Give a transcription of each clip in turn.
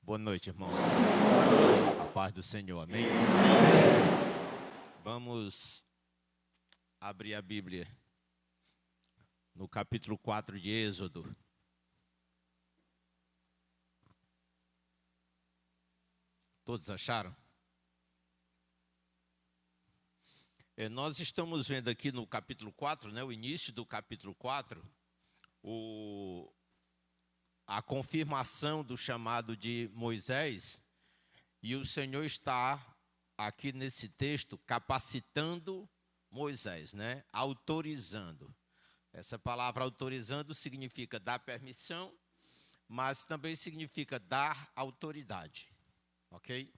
Boa noite, irmãos. A paz do Senhor, amém? Vamos abrir a Bíblia no capítulo 4 de Êxodo. Todos acharam? Nós estamos vendo aqui no capítulo 4, o início do capítulo 4, a confirmação do chamado de Moisés, e o Senhor está aqui nesse texto capacitando Moisés, autorizando. Essa palavra autorizando significa dar permissão, mas também significa dar autoridade, ok?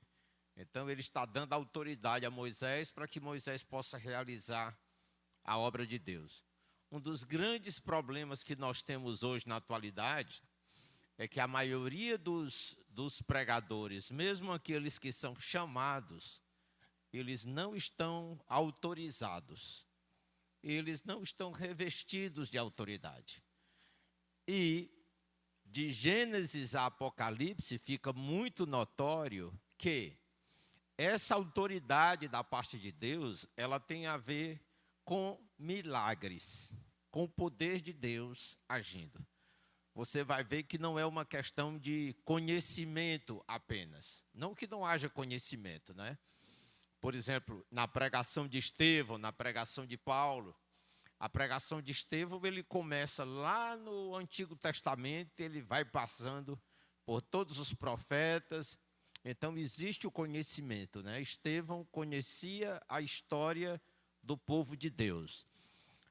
Então ele está dando autoridade a Moisés para que Moisés possa realizar a obra de Deus. Um dos grandes problemas que nós temos hoje na atualidade é que a maioria dos pregadores, mesmo aqueles que são chamados, eles não estão autorizados. Eles não estão revestidos de autoridade. E de Gênesis a Apocalipse fica muito notório que essa autoridade da parte de Deus, ela tem a ver com milagres, com o poder de Deus agindo. Você vai ver que não é uma questão de conhecimento apenas. Não que não haja conhecimento, Por exemplo, na pregação de Estevão, na pregação de Paulo, a pregação de Estevão, ele começa lá no Antigo Testamento, ele vai passando por todos os profetas. Então, existe o conhecimento, Estevão conhecia a história do povo de Deus.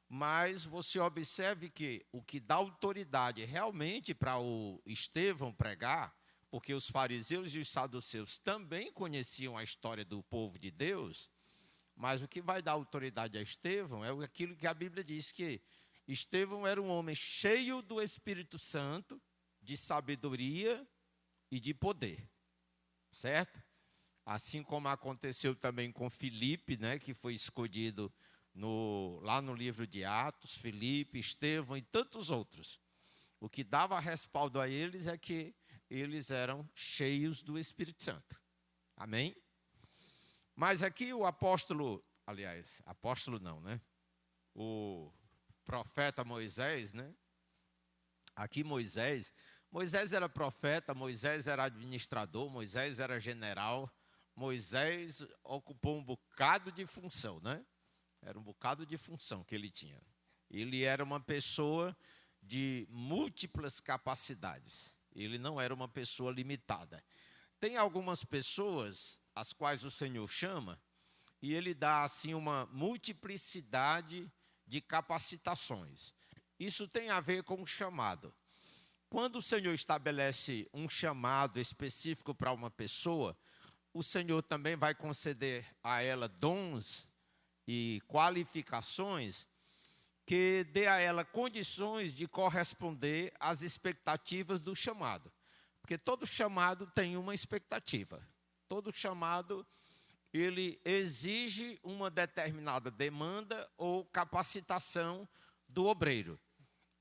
Mas você observe que o que dá autoridade realmente para o Estevão pregar, porque os fariseus e os saduceus também conheciam a história do povo de Deus, mas o que vai dar autoridade a Estevão é aquilo que a Bíblia diz, que Estevão era um homem cheio do Espírito Santo, de sabedoria e de poder, certo? Assim como aconteceu também com Filipe, que foi escolhido lá no livro de Atos, Filipe, Estevão e tantos outros. O que dava respaldo a eles é que eles eram cheios do Espírito Santo. Amém? Mas aqui o apóstolo não, o profeta Moisés, Aqui Moisés era profeta, Moisés era administrador, Moisés era general, Moisés ocupou um bocado de função, Era um bocado de função que ele tinha. Ele era uma pessoa de múltiplas capacidades. Ele não era uma pessoa limitada. Tem algumas pessoas as quais o Senhor chama e ele dá assim uma multiplicidade de capacitações. Isso tem a ver com o chamado. Quando o Senhor estabelece um chamado específico para uma pessoa, o Senhor também vai conceder a ela dons e qualificações que dê a ela condições de corresponder às expectativas do chamado. Porque todo chamado tem uma expectativa. Todo chamado, ele exige uma determinada demanda ou capacitação do obreiro.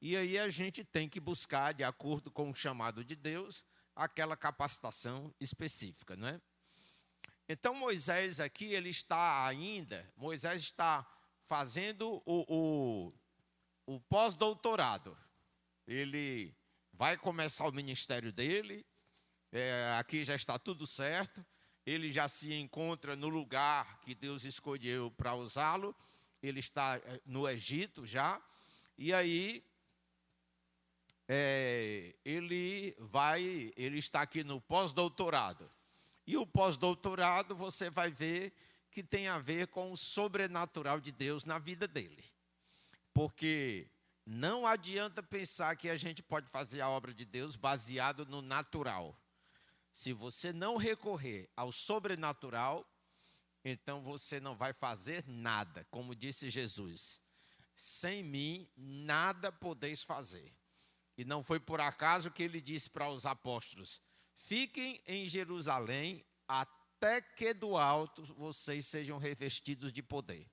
E aí a gente tem que buscar, de acordo com o chamado de Deus, aquela capacitação específica, Então, Moisés aqui, Moisés está fazendo o pós-doutorado. Ele vai começar o ministério dele, aqui já está tudo certo, ele já se encontra no lugar que Deus escolheu para usá-lo, ele está no Egito já, e aí ele está aqui no pós-doutorado. E o pós-doutorado você vai ver que tem a ver com o sobrenatural de Deus na vida dele. Porque não adianta pensar que a gente pode fazer a obra de Deus baseado no natural. Se você não recorrer ao sobrenatural, então você não vai fazer nada. Como disse Jesus, sem mim nada podeis fazer. E não foi por acaso que ele disse para os apóstolos: fiquem em Jerusalém até que do alto vocês sejam revestidos de poder.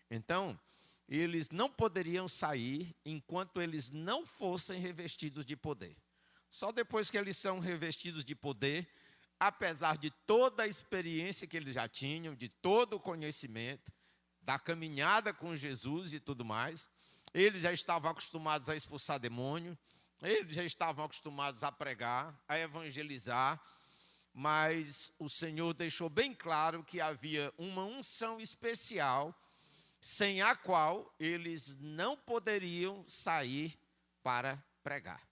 Então, eles não poderiam sair enquanto eles não fossem revestidos de poder. Só depois que eles são revestidos de poder, apesar de toda a experiência que eles já tinham, de todo o conhecimento, da caminhada com Jesus e tudo mais, eles já estavam acostumados a expulsar demônio, eles já estavam acostumados a pregar, a evangelizar, mas o Senhor deixou bem claro que havia uma unção especial, sem a qual eles não poderiam sair para pregar.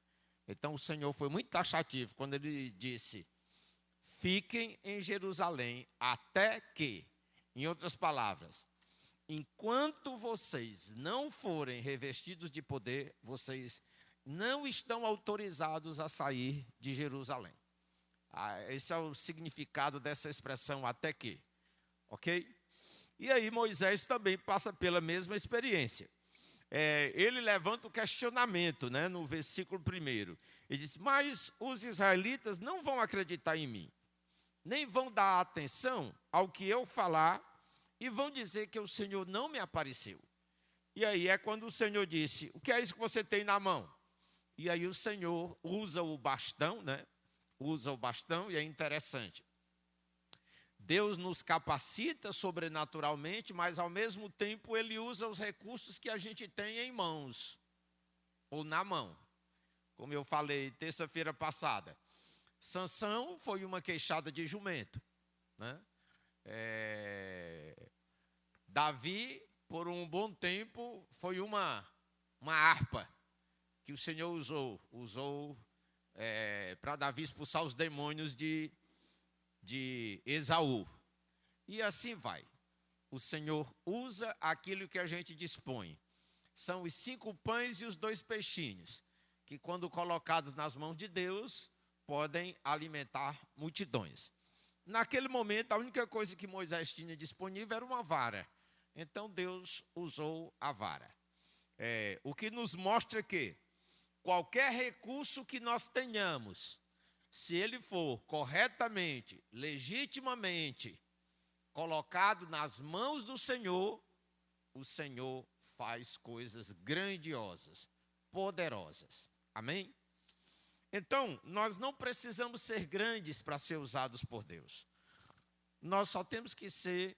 Então o Senhor foi muito taxativo quando ele disse: fiquem em Jerusalém até que, em outras palavras, enquanto vocês não forem revestidos de poder, vocês não estão autorizados a sair de Jerusalém. Esse é o significado dessa expressão, até que. Ok? E aí Moisés também passa pela mesma experiência. Ele levanta o questionamento, né, no versículo 1. Ele diz: mas os israelitas não vão acreditar em mim, nem vão dar atenção ao que eu falar, e vão dizer que o Senhor não me apareceu. E aí é quando o Senhor disse: o que é isso que você tem na mão? E aí o Senhor usa o bastão, né? Usa o bastão, e é interessante. Deus nos capacita sobrenaturalmente, mas ao mesmo tempo Ele usa os recursos que a gente tem em mãos, ou na mão. Como eu falei terça-feira passada, Sansão foi uma queixada de jumento, né? Davi, por um bom tempo, foi uma harpa que o Senhor usou para Davi expulsar os demônios de Esaú. E assim vai. O Senhor usa aquilo que a gente dispõe. São os 5 pães e os 2 peixinhos, que quando colocados nas mãos de Deus, podem alimentar multidões. Naquele momento, a única coisa que Moisés tinha disponível era uma vara. Então Deus usou a vara. O que nos mostra que qualquer recurso que nós tenhamos, se ele for corretamente, legitimamente colocado nas mãos do Senhor, o Senhor faz coisas grandiosas, poderosas. Amém? Então, nós não precisamos ser grandes para ser usados por Deus. Nós só temos que ser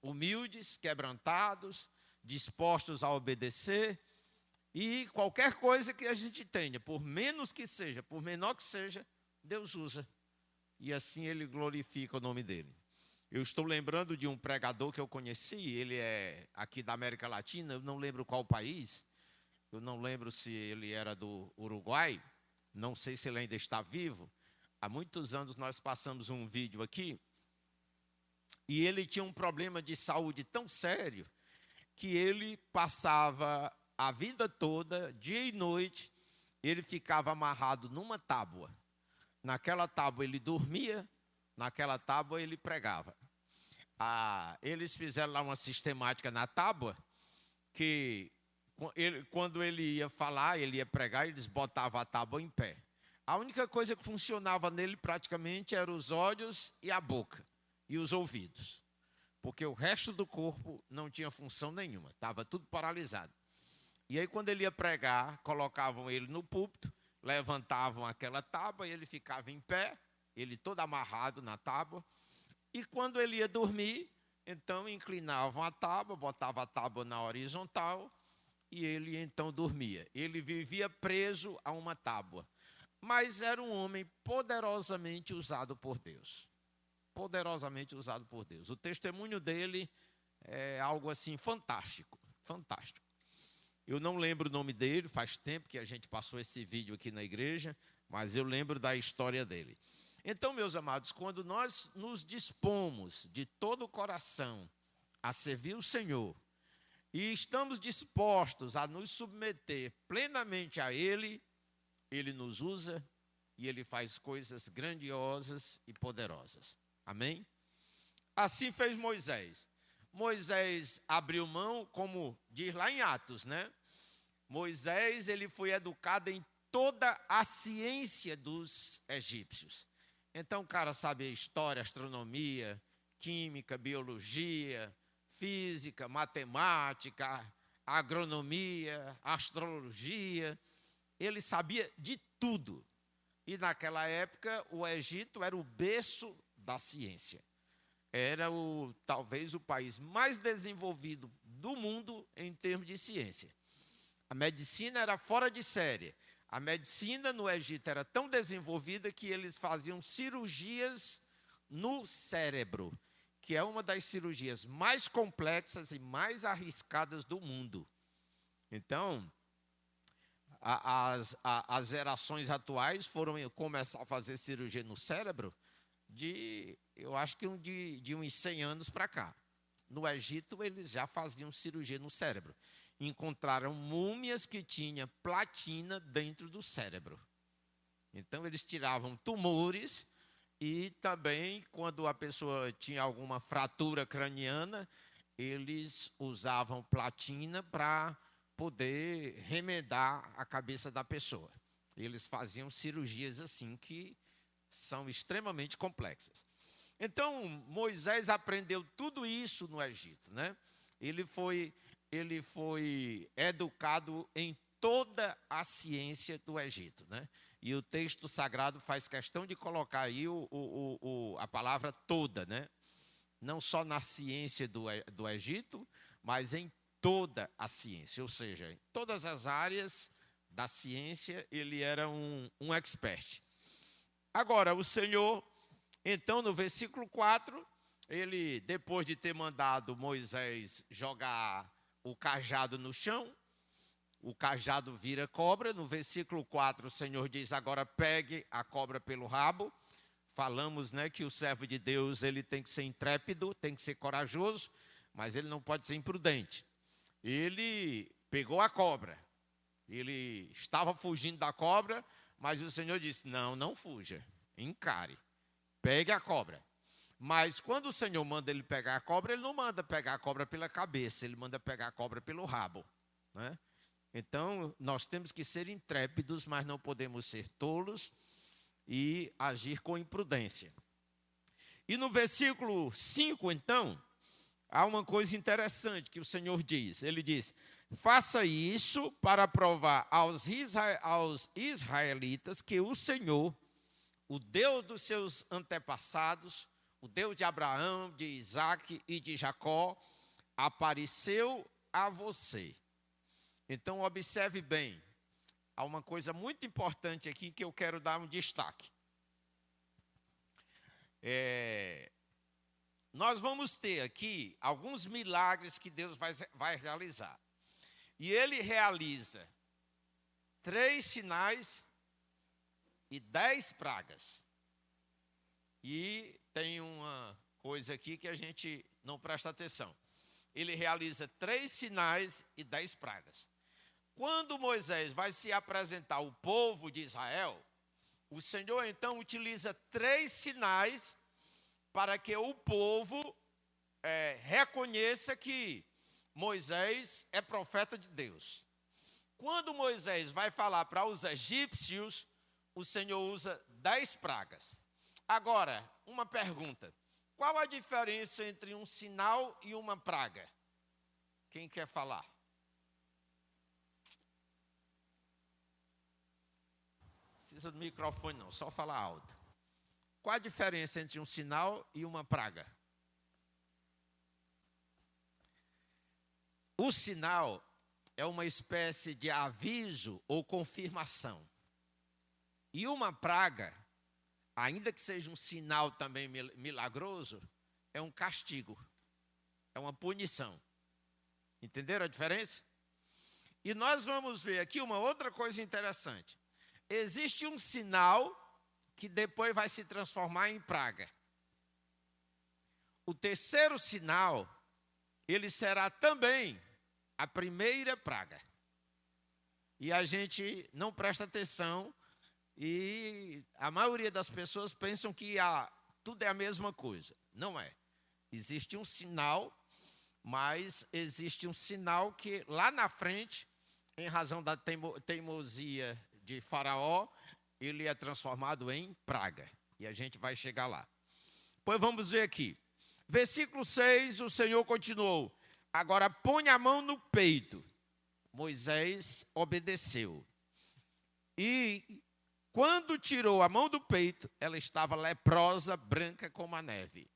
humildes, quebrantados, dispostos a obedecer, e qualquer coisa que a gente tenha, por menos que seja, por menor que seja, Deus usa. E assim Ele glorifica o nome dEle. Eu estou lembrando de um pregador que eu conheci, ele é aqui da América Latina, eu não lembro qual país, eu não lembro se ele era do Uruguai, não sei se ele ainda está vivo. Há muitos anos nós passamos um vídeo aqui, e ele tinha um problema de saúde tão sério, que ele passava a vida toda, dia e noite, ele ficava amarrado numa tábua. Naquela tábua ele dormia, naquela tábua ele pregava. Eles fizeram lá uma sistemática na tábua, que quando ele ia falar, ele ia pregar, eles botavam a tábua em pé. A única coisa que funcionava nele praticamente eram os olhos e a boca, e os ouvidos. Porque o resto do corpo não tinha função nenhuma, estava tudo paralisado. E aí quando ele ia pregar, colocavam ele no púlpito, levantavam aquela tábua e ele ficava em pé, ele todo amarrado na tábua. E quando ele ia dormir, então inclinavam a tábua, botavam a tábua na horizontal e ele então dormia. Ele vivia preso a uma tábua, mas era um homem poderosamente usado por Deus. Poderosamente usado por Deus. O testemunho dele é algo assim fantástico, fantástico. Eu não lembro o nome dele, faz tempo que a gente passou esse vídeo aqui na igreja, mas eu lembro da história dele. Então, meus amados, quando nós nos dispomos de todo o coração a servir o Senhor e estamos dispostos a nos submeter plenamente a Ele, Ele nos usa e Ele faz coisas grandiosas e poderosas. Amém? Assim fez Moisés. Moisés abriu mão, como diz lá em Atos, né? Moisés, ele foi educado em toda a ciência dos egípcios. Então, o cara sabe história, astronomia, química, biologia, física, matemática, agronomia, astrologia. Ele sabia de tudo. E naquela época, o Egito era o berço da ciência. Era talvez o país mais desenvolvido do mundo em termos de ciência. A medicina era fora de série. A medicina no Egito era tão desenvolvida que eles faziam cirurgias no cérebro, que é uma das cirurgias mais complexas e mais arriscadas do mundo. Então, as gerações atuais foram começar a fazer cirurgia no cérebro eu acho que de uns 100 anos para cá. No Egito, eles já faziam cirurgia no cérebro. Encontraram múmias que tinham platina dentro do cérebro. Então, eles tiravam tumores e também, quando a pessoa tinha alguma fratura craniana, eles usavam platina para poder remendar a cabeça da pessoa. Eles faziam cirurgias assim que são extremamente complexas. Então, Moisés aprendeu tudo isso no Egito, né? Ele foi educado em toda a ciência do Egito, né? E o texto sagrado faz questão de colocar aí a palavra toda, né? Não só na ciência do Egito, mas em toda a ciência, ou seja, em todas as áreas da ciência, ele era um expert. Agora, o Senhor, então, no versículo 4, ele, depois de ter mandado Moisés jogar o cajado no chão, o cajado vira cobra. No versículo 4, o Senhor diz, agora pegue a cobra pelo rabo. Falamos, né, que o servo de Deus ele tem que ser intrépido, tem que ser corajoso, mas ele não pode ser imprudente. Ele pegou a cobra, ele estava fugindo da cobra, mas o Senhor disse, não fuja, encare, pegue a cobra. Mas quando o Senhor manda ele pegar a cobra, ele não manda pegar a cobra pela cabeça, ele manda pegar a cobra pelo rabo, né? Então, nós temos que ser intrépidos, mas não podemos ser tolos e agir com imprudência. E no versículo 5, então, há uma coisa interessante que o Senhor diz. Ele diz, faça isso para provar aos israelitas que o Senhor, o Deus dos seus antepassados, o Deus de Abraão, de Isaque e de Jacó, apareceu a você. Então, observe bem, há uma coisa muito importante aqui que eu quero dar um destaque. Nós vamos ter aqui alguns milagres que Deus vai realizar. E ele realiza 3 sinais e 10 pragas. E tem uma coisa aqui que a gente não presta atenção. Ele realiza 3 sinais e 10 pragas. Quando Moisés vai se apresentar ao povo de Israel, o Senhor então utiliza 3 sinais para que o povo reconheça que Moisés é profeta de Deus. Quando Moisés vai falar para os egípcios, o Senhor usa 10 pragas. Agora, uma pergunta. Qual a diferença entre um sinal e uma praga? Quem quer falar? Não precisa do microfone não, só falar alto. Qual a diferença entre um sinal e uma praga? O sinal é uma espécie de aviso ou confirmação. E uma praga, ainda que seja um sinal também milagroso, é um castigo, é uma punição. Entenderam a diferença? E nós vamos ver aqui uma outra coisa interessante. Existe um sinal que depois vai se transformar em praga. O terceiro sinal, ele será também a primeira praga. E a gente não presta atenção e a maioria das pessoas pensam que tudo é a mesma coisa. Não é. Existe um sinal, mas existe um sinal que lá na frente, em razão da teimosia de Faraó, ele é transformado em praga. E a gente vai chegar lá. Pois vamos ver aqui. Versículo 6, o Senhor continuou. Agora põe a mão no peito. Moisés obedeceu. E quando tirou a mão do peito, ela estava leprosa, branca como a neve.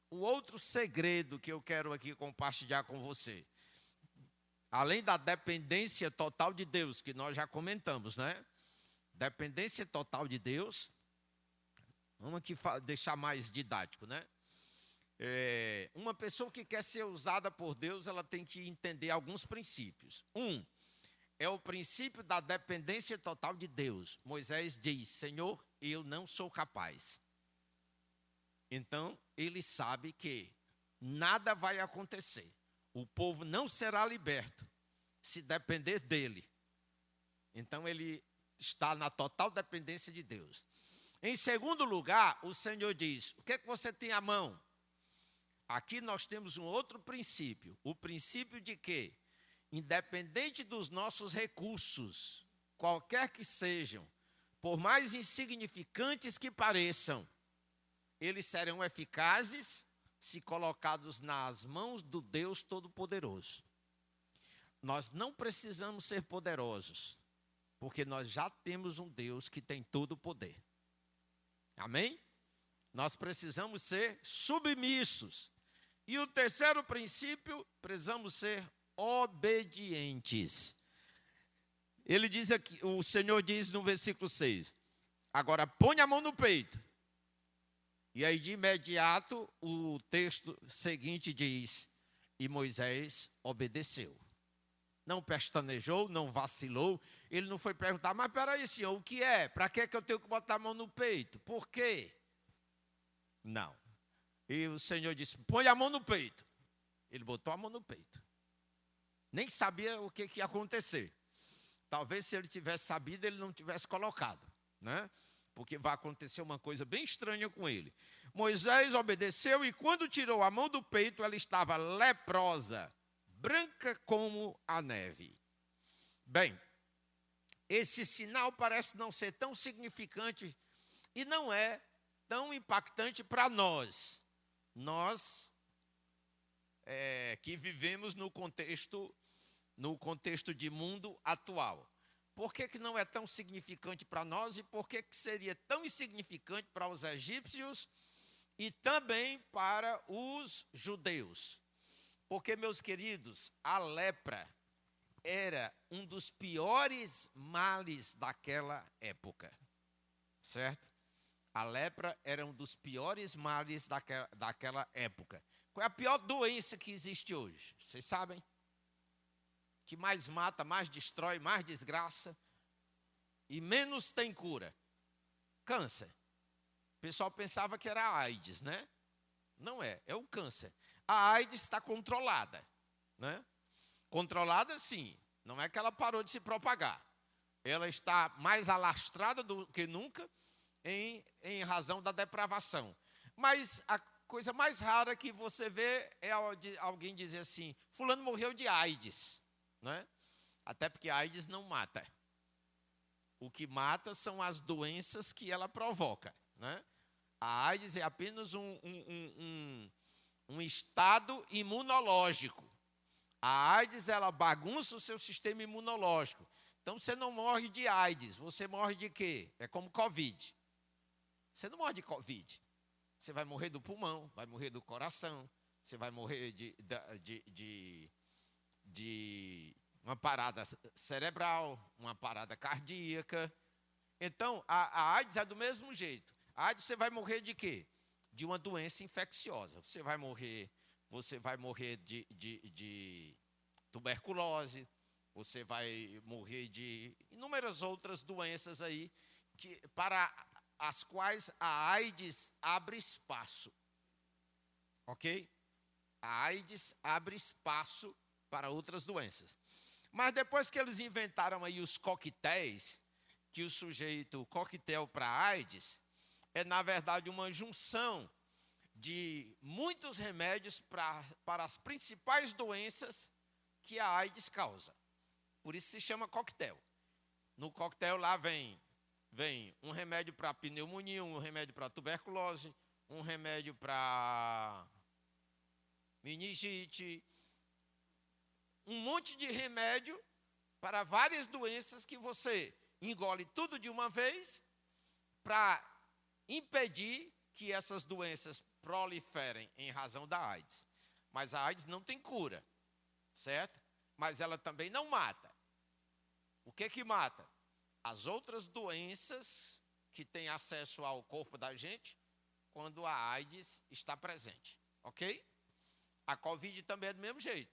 O outro segredo que eu quero aqui compartilhar com você, além da dependência total de Deus, que nós já comentamos, né? Dependência total de Deus. Vamos aqui deixar mais didático, né? Uma pessoa que quer ser usada por Deus, ela tem que entender alguns princípios. É o princípio da dependência total de Deus. Moisés diz: Senhor, eu não sou capaz. Então, ele sabe que nada vai acontecer. O povo não será liberto se depender dele. Então, ele está na total dependência de Deus. Em segundo lugar, o Senhor diz: o que é que você tem à mão? Aqui nós temos um outro princípio. O princípio de que, independente dos nossos recursos, qualquer que sejam, por mais insignificantes que pareçam, eles serão eficazes se colocados nas mãos do Deus Todo-Poderoso. Nós não precisamos ser poderosos, porque nós já temos um Deus que tem todo o poder. Amém? Nós precisamos ser submissos. E o terceiro princípio, precisamos ser obedientes. Ele diz aqui, o Senhor diz no versículo 6, agora põe a mão no peito. E aí de imediato o texto seguinte diz, e Moisés obedeceu. Não pestanejou, não vacilou. Ele não foi perguntar, mas peraí, Senhor, o que é? Para que eu tenho que botar a mão no peito? Por quê? Não. E o Senhor disse, põe a mão no peito. Ele botou a mão no peito. Nem sabia o que ia acontecer. Talvez se ele tivesse sabido, ele não tivesse colocado, né? Porque vai acontecer uma coisa bem estranha com ele. Moisés obedeceu e quando tirou a mão do peito, ela estava leprosa, branca como a neve. Bem, esse sinal parece não ser tão significante e não é tão impactante para nós. Nós que vivemos no contexto de mundo atual. Por que não é tão significante para nós e por que seria tão insignificante para os egípcios e também para os judeus? Porque, meus queridos, a lepra era um dos piores males daquela época, certo? A lepra era um dos piores males daquela época. Qual é a pior doença que existe hoje? Vocês sabem? Que mais mata, mais destrói, mais desgraça e menos tem cura. Câncer. O pessoal pensava que era a AIDS, né? Não é, é o câncer. A AIDS está controlada, né? Controlada sim, não é que ela parou de se propagar. Ela está mais alastrada do que nunca em razão da depravação. Mas a coisa mais rara que você vê é alguém dizer assim, fulano morreu de AIDS, né? Até porque a AIDS não mata. O que mata são as doenças que ela provoca, né? A AIDS é apenas um estado imunológico. A AIDS, ela bagunça o seu sistema imunológico. Então, você não morre de AIDS, você morre de quê? É como Covid. Você não morre de Covid. Você vai morrer do pulmão, vai morrer do coração, você vai morrer de uma parada cerebral, uma parada cardíaca. Então, a AIDS é do mesmo jeito. A AIDS você vai morrer de quê? De uma doença infecciosa. Você vai morrer de tuberculose, você vai morrer de inúmeras outras doenças aí, para as quais a AIDS abre espaço. Ok? A AIDS abre espaço para outras doenças. Mas depois que eles inventaram aí os coquetéis, que o sujeito, coquetel para AIDS, é na verdade uma junção de muitos remédios para as principais doenças que a AIDS causa. Por isso se chama coquetel. No coquetel lá vem um remédio para pneumonia, um remédio para tuberculose, um remédio para meningite, um monte de remédio para várias doenças que você engole tudo de uma vez para impedir que essas doenças proliferem em razão da AIDS. Mas a AIDS não tem cura, certo? Mas ela também não mata. O que mata? As outras doenças que têm acesso ao corpo da gente quando a AIDS está presente, ok? A Covid também é do mesmo jeito.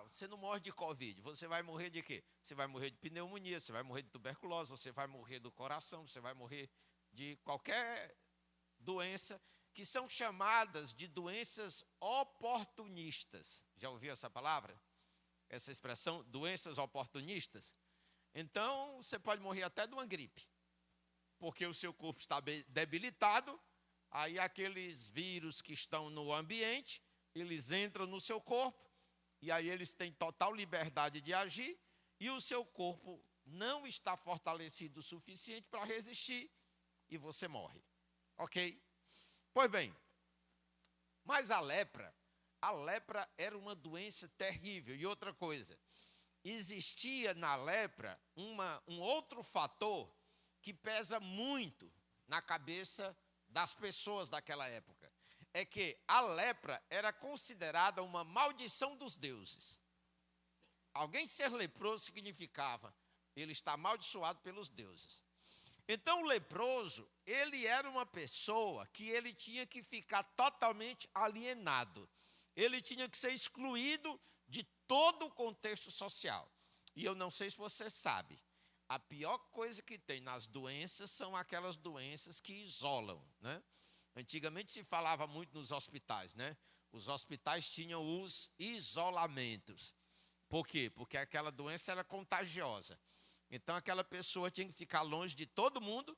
Você não morre de Covid, você vai morrer de quê? Você vai morrer de pneumonia, você vai morrer de tuberculose, você vai morrer do coração, você vai morrer de qualquer doença, que são chamadas de doenças oportunistas. Já ouviu essa palavra? Essa expressão, doenças oportunistas? Então, você pode morrer até de uma gripe, porque o seu corpo está debilitado, aí aqueles vírus que estão no ambiente, eles entram no seu corpo, e aí eles têm total liberdade de agir, e o seu corpo não está fortalecido o suficiente para resistir, e você morre. Ok? Pois bem, mas a lepra era uma doença terrível. E outra coisa, existia na lepra um outro fator que pesa muito na cabeça das pessoas daquela época. É que a lepra era considerada uma maldição dos deuses. Alguém ser leproso significava ele está amaldiçoado pelos deuses. Então o leproso, ele era uma pessoa que ele tinha que ficar totalmente alienado. Ele tinha que ser excluído de todo o contexto social. E eu não sei se você sabe, a pior coisa que tem nas doenças são aquelas doenças que isolam, né? Antigamente se falava muito nos hospitais, né? Os hospitais tinham os isolamentos. Por quê? Porque aquela doença era contagiosa. Então aquela pessoa tinha que ficar longe de todo mundo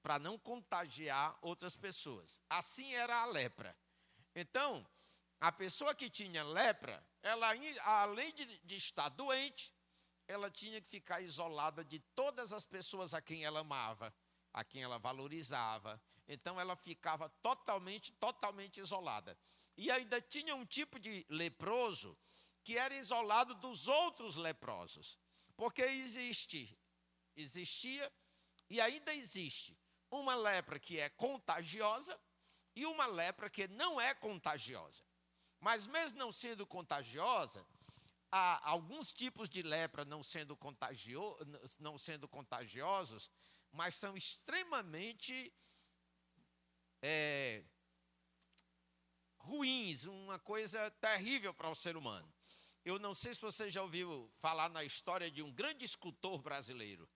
para não contagiar outras pessoas. Assim era a lepra. Então, a pessoa que tinha lepra, ela, além de estar doente, ela tinha que ficar isolada de todas as pessoas a quem ela amava, a quem ela valorizava. Então ela ficava totalmente isolada. E ainda tinha um tipo de leproso que era isolado dos outros leprosos. Porque existia e ainda existe uma lepra que é contagiosa e uma lepra que não é contagiosa. Mas mesmo não sendo contagiosa, há alguns tipos de lepra não sendo contagiosos, mas são extremamente ruins, uma coisa terrível para o ser humano. Eu não sei se você já ouviu falar na história de um grande escultor brasileiro.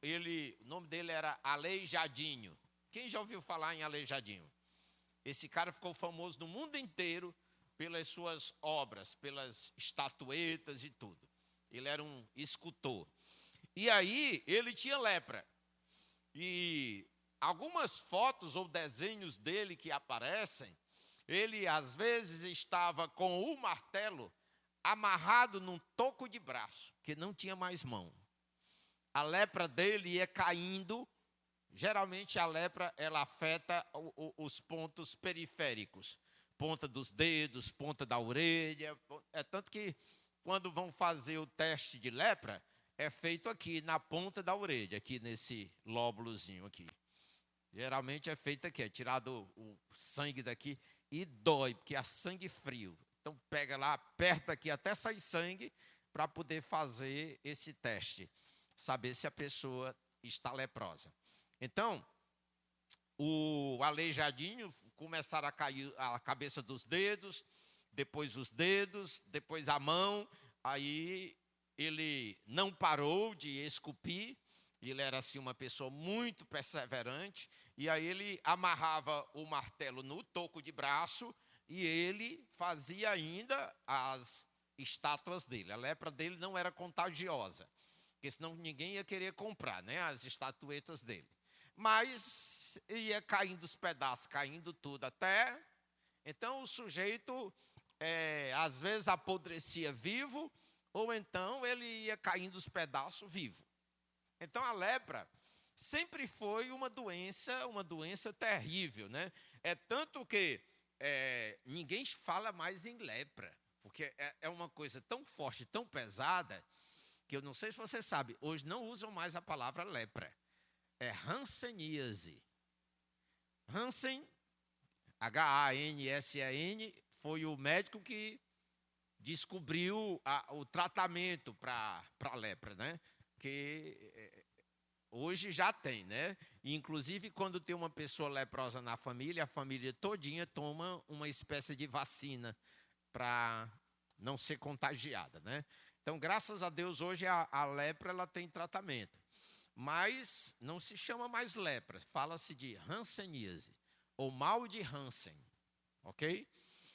O nome dele era Aleijadinho. Quem já ouviu falar em Aleijadinho? Esse cara ficou famoso no mundo inteiro pelas suas obras, pelas estatuetas e tudo. Ele era um escultor. E aí, ele tinha lepra. E algumas fotos ou desenhos dele que aparecem, ele às vezes estava com o martelo amarrado num toco de braço, que não tinha mais mão. A lepra dele ia caindo. Geralmente a lepra ela afeta os pontos periféricos, ponta dos dedos, ponta da orelha. É tanto que quando vão fazer o teste de lepra, é feito aqui na ponta da orelha, aqui nesse lóbulozinho aqui. Geralmente é feito aqui, é tirado o sangue daqui e dói, porque é sangue frio. Então pega lá, aperta aqui até sair sangue para poder fazer esse teste, saber se a pessoa está leprosa. Então, o aleijadinho começaram a cair a cabeça dos dedos, depois os dedos, depois a mão. Aí ele não parou de esculpir, ele era assim uma pessoa muito perseverante, e aí ele amarrava o martelo no toco de braço e ele fazia ainda as estátuas dele. A lepra dele não era contagiosa, porque senão ninguém ia querer comprar, né, as estatuetas dele. Mas ia caindo os pedaços, caindo tudo até. Então o sujeito, às vezes, apodrecia vivo, ou então ele ia caindo os pedaços vivo. Então a lepra sempre foi uma doença terrível, né? É tanto que ninguém fala mais em lepra, porque é uma coisa tão forte, tão pesada, que eu não sei se você sabe, hoje não usam mais a palavra lepra. é hanseníase. Hansen, Hansen, foi o médico que descobriu o tratamento para a lepra, né? Que hoje já tem, né? E, inclusive, quando tem uma pessoa leprosa na família, a família todinha toma uma espécie de vacina para não ser contagiada, né? Então, graças a Deus, hoje a lepra ela tem tratamento. Mas não se chama mais lepra, fala-se de hanseníase, ou mal de Hansen, ok?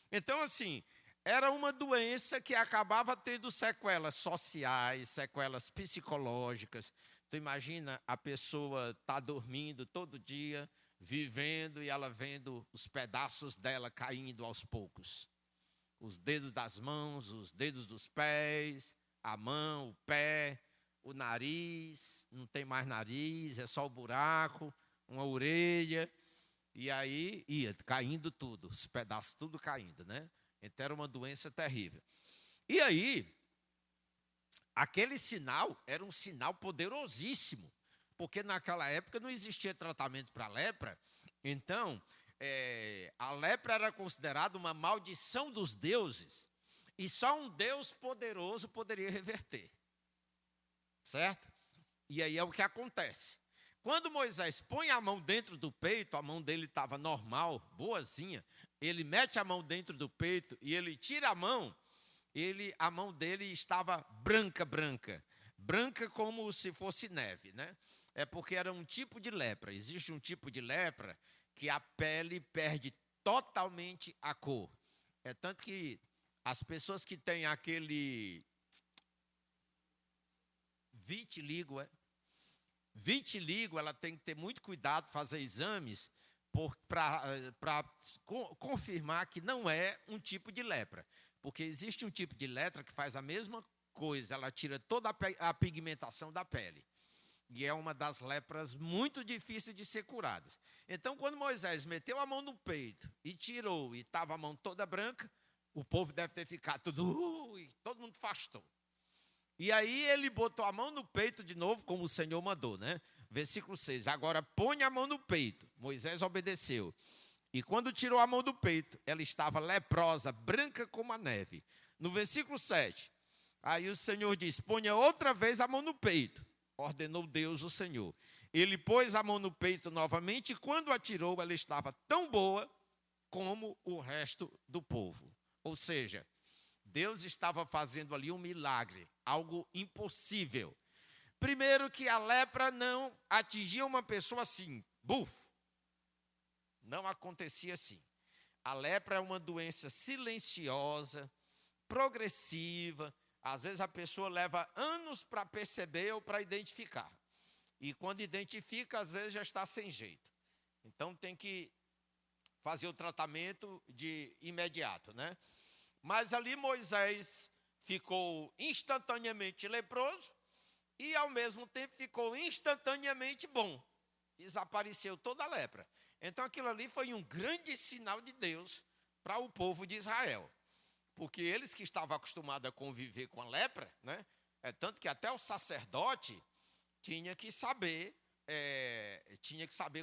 Então, assim, era uma doença que acabava tendo sequelas sociais, sequelas psicológicas. Tu imagina a pessoa tá dormindo todo dia, vivendo, e ela vendo os pedaços dela caindo aos poucos. Os dedos das mãos, os dedos dos pés, a mão, o pé, o nariz, não tem mais nariz, é só o buraco, uma orelha, e aí ia caindo tudo, os pedaços tudo caindo, né? Então era uma doença terrível. E aí, aquele sinal era um sinal poderosíssimo, porque naquela época não existia tratamento para lepra, então a lepra era considerada uma maldição dos deuses, e só um Deus poderoso poderia reverter. Certo? E aí é o que acontece. Quando Moisés põe a mão dentro do peito, a mão dele estava normal, boazinha, ele mete a mão dentro do peito e ele tira a mão, a mão dele estava branca, branca como se fosse neve, né? É porque era um tipo de lepra. Existe um tipo de lepra que a pele perde totalmente a cor. É tanto que as pessoas que têm aquele vitiligo, ela tem que ter muito cuidado, fazer exames para confirmar que não é um tipo de lepra. Porque existe um tipo de lepra que faz a mesma coisa, ela tira toda a pigmentação da pele. E é uma das lepras muito difíceis de ser curadas. Então, quando Moisés meteu a mão no peito e tirou, e estava a mão toda branca, o povo deve ter ficado todo mundo afastou. E aí ele botou a mão no peito de novo, como o Senhor mandou, né? Versículo 6. Agora põe a mão no peito. Moisés obedeceu. E quando tirou a mão do peito, ela estava leprosa, branca como a neve. No versículo 7. Aí o Senhor diz: ponha outra vez a mão no peito. Ordenou Deus o Senhor. Ele pôs a mão no peito novamente, e quando a tirou, ela estava tão boa como o resto do povo. Ou seja, Deus estava fazendo ali um milagre, algo impossível. Primeiro que a lepra não atingia uma pessoa assim, buf. Não acontecia assim. A lepra é uma doença silenciosa, progressiva. Às vezes a pessoa leva anos para perceber ou para identificar. E quando identifica, às vezes já está sem jeito. Então tem que fazer o tratamento de imediato, né? Mas ali Moisés ficou instantaneamente leproso e, ao mesmo tempo, ficou instantaneamente bom. Desapareceu toda a lepra. Então, aquilo ali foi um grande sinal de Deus para o povo de Israel. Porque eles que estavam acostumados a conviver com a lepra, né? Tanto que até o sacerdote tinha que saber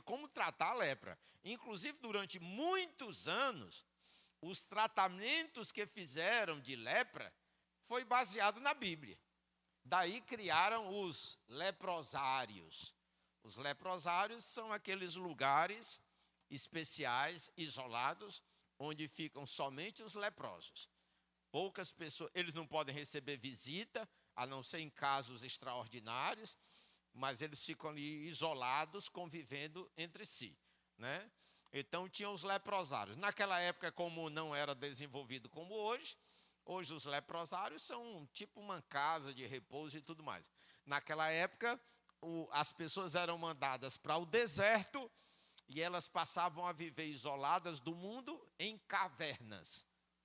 como tratar a lepra. Inclusive, durante muitos anos, os tratamentos que fizeram de lepra foi baseado na Bíblia. Daí criaram os leprosários. Os leprosários são aqueles lugares especiais, isolados, onde ficam somente os leprosos. Poucas pessoas, eles não podem receber visita, a não ser em casos extraordinários, mas eles ficam ali isolados, convivendo entre si, né? Então, tinham os leprosários. Naquela época, como não era desenvolvido como hoje, hoje os leprosários são tipo uma casa de repouso e tudo mais. Naquela época, as pessoas eram mandadas para o deserto e elas passavam a viver isoladas do mundo em cavernas.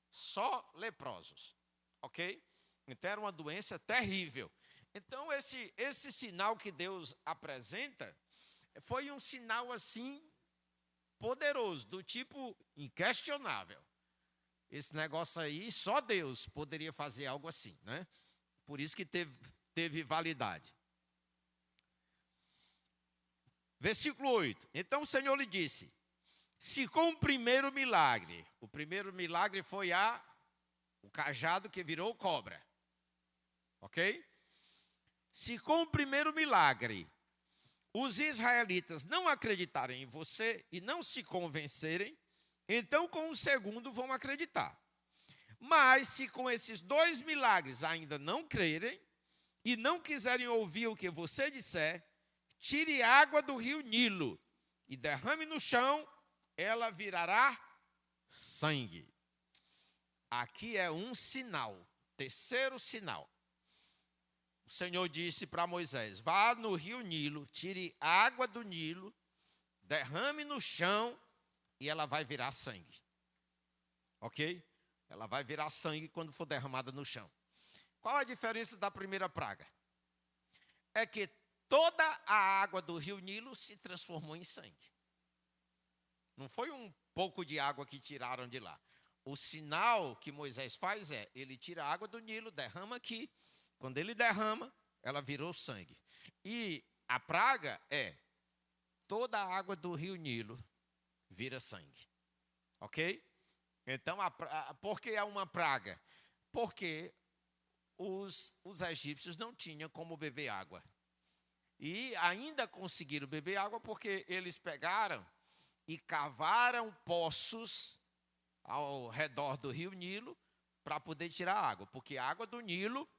Só leprosos, ok? Então, era uma doença terrível. Então, esse sinal que Deus apresenta foi um sinal assim poderoso, do tipo inquestionável. Esse negócio aí, só Deus poderia fazer algo assim, né? Por isso que teve validade. Versículo 8. Então o Senhor lhe disse: se com o primeiro milagre foi o cajado que virou cobra. Ok? Se com o primeiro milagre os israelitas não acreditarem em você e não se convencerem, então com o segundo vão acreditar. Mas se com esses 2 milagres ainda não crerem e não quiserem ouvir o que você disser, tire água do rio Nilo e derrame no chão, ela virará sangue. Aqui é um sinal, terceiro sinal. O Senhor disse para Moisés: vá no rio Nilo, tire água do Nilo, derrame no chão e ela vai virar sangue. Ok? Ela vai virar sangue quando for derramada no chão. Qual a diferença da primeira praga? É que toda a água do rio Nilo se transformou em sangue. Não foi um pouco de água que tiraram de lá. O sinal que Moisés faz é, ele tira a água do Nilo, derrama aqui. Quando ele derrama, ela virou sangue. E a praga é, toda a água do rio Nilo vira sangue. Ok? Então, por que é uma praga? Porque os egípcios não tinham como beber água. E ainda conseguiram beber água porque eles pegaram e cavaram poços ao redor do rio Nilo para poder tirar água. Porque a água do Nilo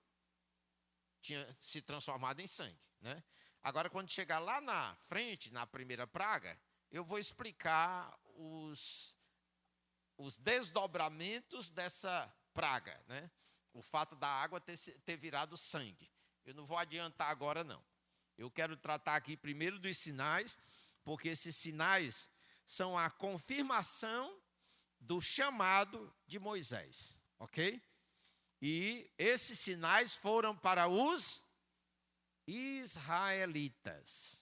tinha se transformado em sangue, né? Agora, quando chegar lá na frente, na primeira praga, eu vou explicar os desdobramentos dessa praga, né? O fato da água ter virado sangue. Eu não vou adiantar agora, não. Eu quero tratar aqui primeiro dos sinais, porque esses sinais são a confirmação do chamado de Moisés, ok? E esses sinais foram para os israelitas.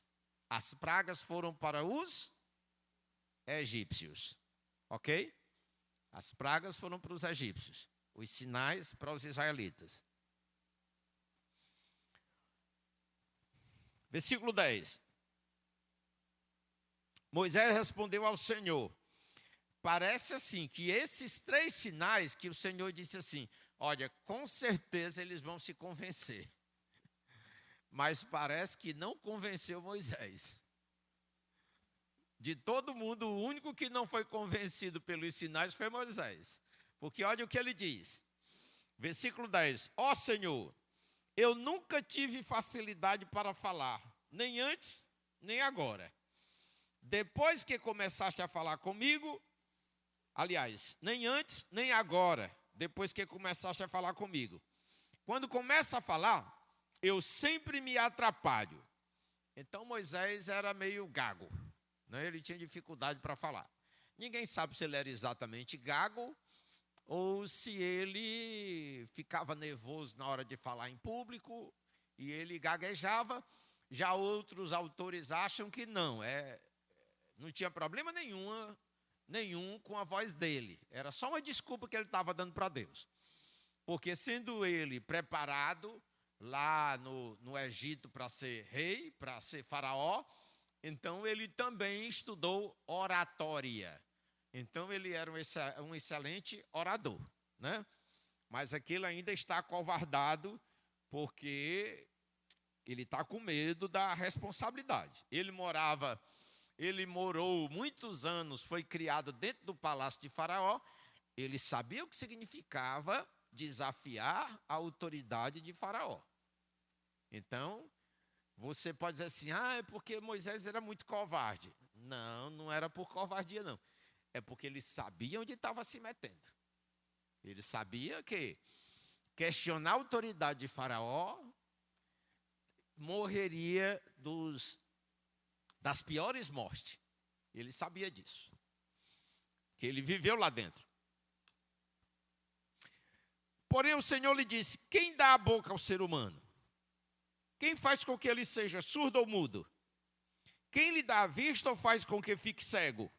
As pragas foram para os egípcios, ok? As pragas foram para os egípcios, os sinais para os israelitas. Versículo 10. Moisés respondeu ao Senhor. Parece assim, que esses 3 sinais que o Senhor disse assim, olha, com certeza eles vão se convencer. Mas parece que não convenceu Moisés. De todo mundo, o único que não foi convencido pelos sinais foi Moisés. Porque olha o que ele diz. Versículo 10. Ó Senhor, eu nunca tive facilidade para falar, nem antes, nem agora. Depois que começaste a falar comigo, aliás, nem antes, nem agora, depois que começaste a falar comigo. Quando começa a falar, eu sempre me atrapalho. Então Moisés era meio gago, né? Ele tinha dificuldade para falar. Ninguém sabe se ele era exatamente gago ou se ele ficava nervoso na hora de falar em público e ele gaguejava. Já outros autores acham que não tinha problema nenhum com a voz dele. Era só uma desculpa que ele estava dando para Deus. Porque sendo ele preparado lá no Egito para ser rei, para ser faraó, então ele também estudou oratória. Então ele era um excelente orador, né? Mas aquele ainda está acovardado porque ele está com medo da responsabilidade. Ele morou muitos anos, foi criado dentro do palácio de Faraó. Ele sabia o que significava desafiar a autoridade de Faraó. Então, você pode dizer assim, é porque Moisés era muito covarde. Não, não era por covardia, não. É porque ele sabia onde estava se metendo. Ele sabia que questionar a autoridade de Faraó morreria das piores mortes. Ele sabia disso. Que ele viveu lá dentro. Porém, o Senhor lhe disse, quem dá a boca ao ser humano? Quem faz com que ele seja surdo ou mudo? Quem lhe dá a vista ou faz com que fique cego?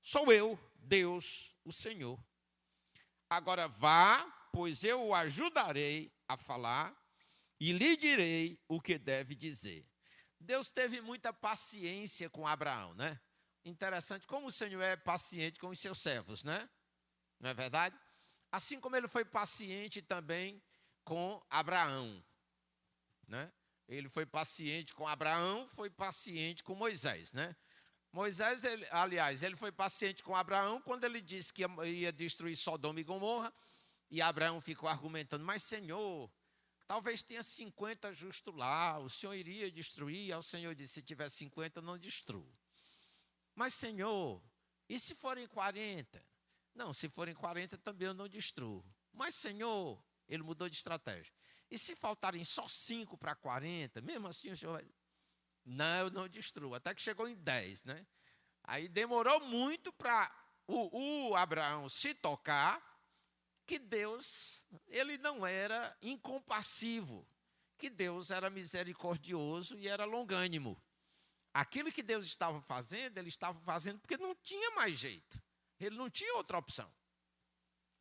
Sou eu, Deus, o Senhor. Agora vá, pois eu o ajudarei a falar e lhe direi o que deve dizer. Deus teve muita paciência com Abraão, né? Interessante como o Senhor é paciente com os seus servos, né? Não é verdade? Assim como ele foi paciente também com Abraão, né? Ele foi paciente com Abraão, foi paciente com Moisés, né? Moisés, ele foi paciente com Abraão quando ele disse que ia destruir Sodoma e Gomorra, e Abraão ficou argumentando, mas Senhor, talvez tenha 50 justos lá, o Senhor iria destruir? Aí o Senhor disse, se tiver 50, não destruo. Mas Senhor, e se forem 40? Não, se forem 40 também eu não destruo. Mas Senhor, ele mudou de estratégia. E se faltarem só 5 para 40, mesmo assim o Senhor vai... Não, eu não destruo. Até que chegou em 10, né? Aí demorou muito para o Abraão se tocar que Deus, ele não era incompassivo, que Deus era misericordioso e era longânimo. Aquilo que Deus estava fazendo, ele estava fazendo porque não tinha mais jeito. Ele não tinha outra opção.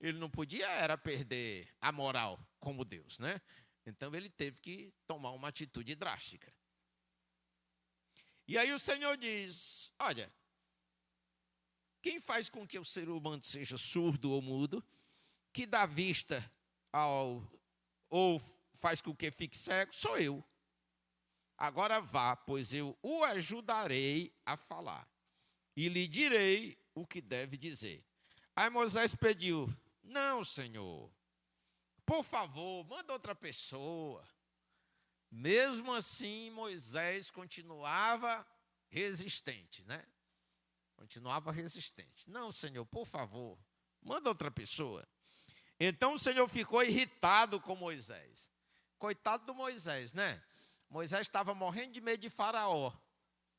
Ele não podia era perder a moral como Deus, né? Então ele teve que tomar uma atitude drástica. E aí o Senhor diz, olha, quem faz com que o ser humano seja surdo ou mudo, que dá vista ou faz com que fique cego, sou eu. Agora vá, pois eu o ajudarei a falar, e lhe direi o que deve dizer. Aí Moisés pediu, não, Senhor, por favor, manda outra pessoa. Mesmo assim, Moisés continuava resistente, né? Continuava resistente. Não, Senhor, por favor, manda outra pessoa. Então o Senhor ficou irritado com Moisés. Coitado do Moisés, né? Moisés estava morrendo de medo de Faraó,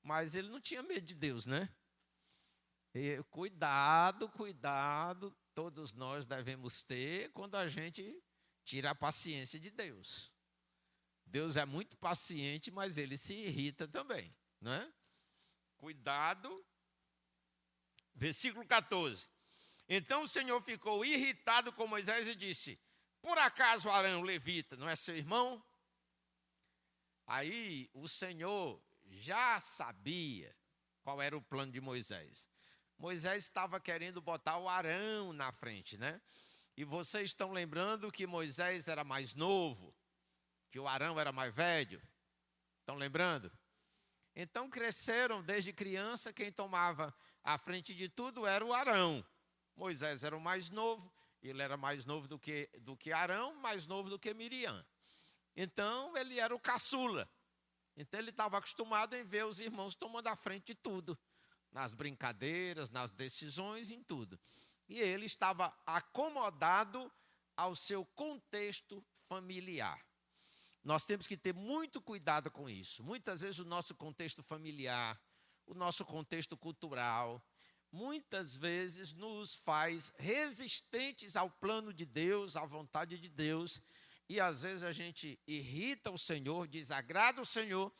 mas ele não tinha medo de Deus, né? E, cuidado, todos nós devemos ter quando a gente tira a paciência de Deus. Deus é muito paciente, mas ele se irrita também, né? Cuidado. Versículo 14. Então o Senhor ficou irritado com Moisés e disse, por acaso Arão, levita, não é seu irmão? Aí o Senhor já sabia qual era o plano de Moisés. Moisés estava querendo botar o Arão na frente, né? E vocês estão lembrando que Moisés era mais novo, que o Arão era mais velho? Estão lembrando? Então cresceram desde criança, quem tomava a frente de tudo era o Arão. Moisés era o mais novo, ele era mais novo do que Arão, mais novo do que Miriam. Então ele era o caçula. Então ele estava acostumado em ver os irmãos tomando a frente de tudo, nas brincadeiras, nas decisões, em tudo. E ele estava acomodado ao seu contexto familiar. Nós temos que ter muito cuidado com isso. Muitas vezes o nosso contexto familiar, o nosso contexto cultural, muitas vezes nos faz resistentes ao plano de Deus, à vontade de Deus. E às vezes a gente irrita o Senhor, desagrada o Senhor,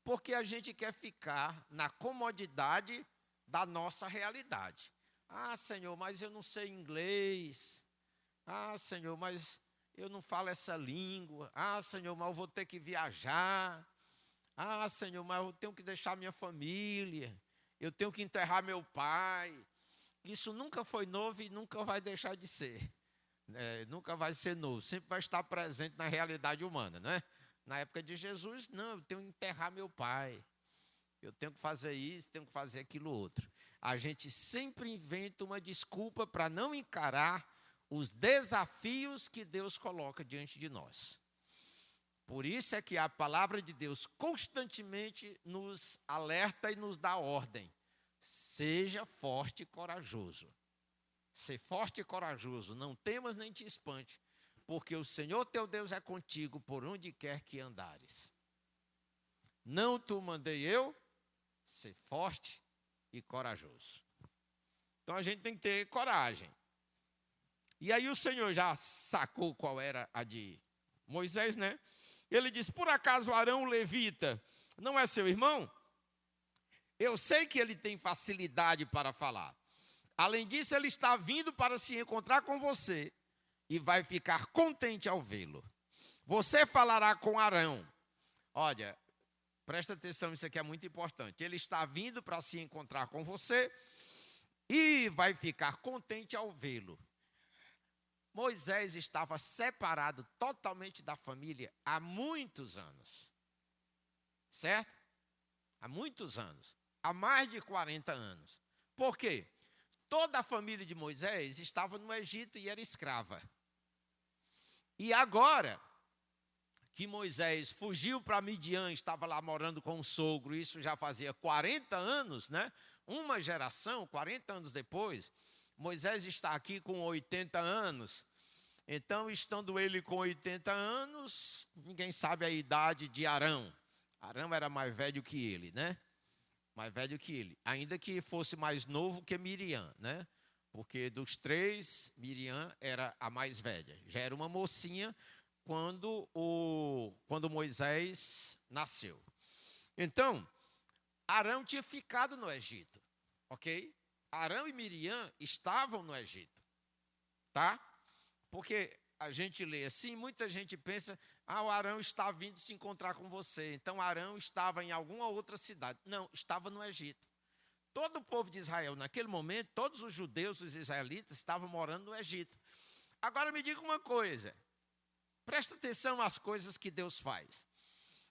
porque a gente quer ficar na comodidade da nossa realidade. Ah, Senhor, mas eu não sei inglês. Ah, Senhor, mas eu não falo essa língua. Ah, Senhor, mas eu vou ter que viajar. Ah, Senhor, mas eu tenho que deixar minha família. Eu tenho que enterrar meu pai. Isso nunca foi novo e nunca vai deixar de ser. Nunca vai ser novo. Sempre vai estar presente na realidade humana, né? Na época de Jesus, não, eu tenho que enterrar meu pai. Eu tenho que fazer isso, tenho que fazer aquilo outro. A gente sempre inventa uma desculpa para não encarar os desafios que Deus coloca diante de nós. Por isso é que a palavra de Deus constantemente nos alerta e nos dá ordem. Seja forte e corajoso. Ser forte e corajoso, não temas nem te espante, porque o Senhor teu Deus é contigo por onde quer que andares. Não te mandei eu, ser forte e corajoso. Então a gente tem que ter coragem. E aí o Senhor já sacou qual era a de Moisés, né? Ele diz, por acaso Arão levita não é seu irmão? Eu sei que ele tem facilidade para falar. Além disso, ele está vindo para se encontrar com você e vai ficar contente ao vê-lo. Você falará com Arão. Olha, Presta atenção, isso aqui é muito importante. Ele está vindo para se encontrar com você e vai ficar contente ao vê-lo. Moisés estava separado totalmente da família há muitos anos. Certo? Há muitos anos. Há mais de 40 anos. Por quê? Toda a família de Moisés estava no Egito e era escrava. E agora que Moisés fugiu para Midian, estava lá morando com o sogro, isso já fazia 40 anos, né? Uma geração, 40 anos depois, Moisés está aqui com 80 anos. Então, estando ele com 80 anos, ninguém sabe a idade de Arão. Arão era mais velho que ele, né? Mais velho que ele. Ainda que fosse mais novo que Miriam, né? Porque dos três, Miriam era a mais velha. Já era uma mocinha quando Moisés nasceu. Então, Arão tinha ficado no Egito, ok? Arão e Miriam estavam no Egito, tá? Porque a gente lê assim, muita gente pensa, o Arão está vindo se encontrar com você. Então, Arão estava em alguma outra cidade. Não, estava no Egito. Todo o povo de Israel, naquele momento, todos os judeus, os israelitas, estavam morando no Egito. Agora me diga uma coisa, presta atenção às coisas que Deus faz.